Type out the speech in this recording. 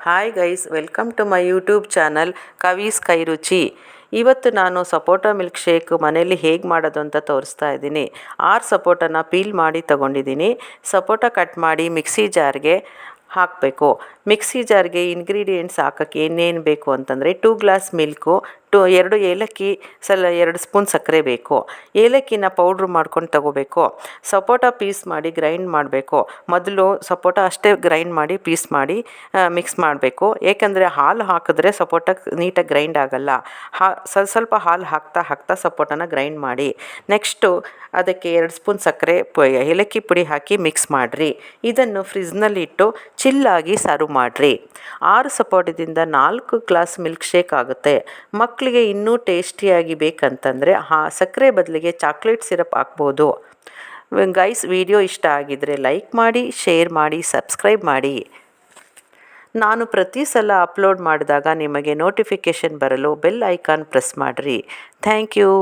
Hi guys, welcome to my YouTube channel ಕವೀಸ್ ಕೈ ರುಚಿ. ಇವತ್ತು ನಾನು ಸಪೋಟ ಮಿಲ್ಕ್ ಶೇಕ್ ಮನೇಲಿ ಹೇಗೆ ಮಾಡೋದು ಅಂತ ತೋರಿಸ್ತಾ ಇದ್ದೀನಿ. 6 ಸಪೋಟನ ಪೀಲ್ ಮಾಡಿ ತೊಗೊಂಡಿದ್ದೀನಿ. ಸಪೋಟ ಕಟ್ ಮಾಡಿ ಮಿಕ್ಸಿ ಜಾರ್ಗೆ ಹಾಕಬೇಕು. ಮಿಕ್ಸಿ ಜಾರ್ಗೆ ಇಂಗ್ರೀಡಿಯೆಂಟ್ಸ್ ಹಾಕೋಕ್ಕೆ ಏನೇನು ಬೇಕು ಅಂತಂದರೆ 2 ಗ್ಲಾಸ್ ಮಿಲ್ಕು, 2 ಏಲಕ್ಕಿ, 2 ಸ್ಪೂನ್ ಸಕ್ಕರೆ ಬೇಕು. ಏಲಕ್ಕಿನ ಪೌಡ್ರ್ ಮಾಡ್ಕೊಂಡು ತಗೋಬೇಕು. ಸಪೋಟ ಪೀಸ್ ಮಾಡಿ ಗ್ರೈಂಡ್ ಮಾಡಬೇಕು. ಮೊದಲು ಸಪೋಟ ಅಷ್ಟೇ ಗ್ರೈಂಡ್ ಮಾಡಿ ಪೀಸ್ ಮಾಡಿ ಮಿಕ್ಸ್ ಮಾಡಬೇಕು. ಏಕೆಂದರೆ ಹಾಲು ಹಾಕಿದ್ರೆ ಸಪೋಟ ನೀಟಾಗಿ ಗ್ರೈಂಡ್ ಆಗೋಲ್ಲ. ಸ್ವಲ್ಪ ಹಾಲು ಹಾಕ್ತಾ ಸಪೋಟನ ಗ್ರೈಂಡ್ ಮಾಡಿ. ನೆಕ್ಸ್ಟು ಅದಕ್ಕೆ 2 ಸ್ಪೂನ್ ಸಕ್ಕರೆ ಏಲಕ್ಕಿ ಪುಡಿ ಹಾಕಿ ಮಿಕ್ಸ್ ಮಾಡಿರಿ. ಇದನ್ನು ಫ್ರಿಜ್ನಲ್ಲಿಟ್ಟು ಚಿಲ್ಲಾಗಿ ಸರ್ವ್ ಮಾಡಿರಿ. 6 ಸಪೋಟದಿಂದ 4 ಗ್ಲಾಸ್ ಮಿಲ್ಕ್ ಶೇಕ್ ಆಗುತ್ತೆ. ಮಕ್ಕಳಿಗೆ ಇನ್ನೂ ಟೇಸ್ಟಿಯಾಗಿ ಬೇಕಂತಂದರೆ ಸಕ್ಕರೆ ಬದಲಿಗೆ ಚಾಕ್ಲೇಟ್ ಸಿರಪ್ ಹಾಕ್ಬೋದು. ಗೈಸ್, ವಿಡಿಯೋ ಇಷ್ಟ ಆಗಿದ್ದರೆ ಲೈಕ್ ಮಾಡಿ, ಶೇರ್ ಮಾಡಿ, ಸಬ್ಸ್ಕ್ರೈಬ್ ಮಾಡಿ. ನಾನು ಪ್ರತಿ ಸಲ ಅಪ್ಲೋಡ್ ಮಾಡಿದಾಗ ನಿಮಗೆ ನೋಟಿಫಿಕೇಷನ್ ಬರಲು ಬೆಲ್ ಐಕಾನ್ ಪ್ರೆಸ್ ಮಾಡಿರಿ. Thank you.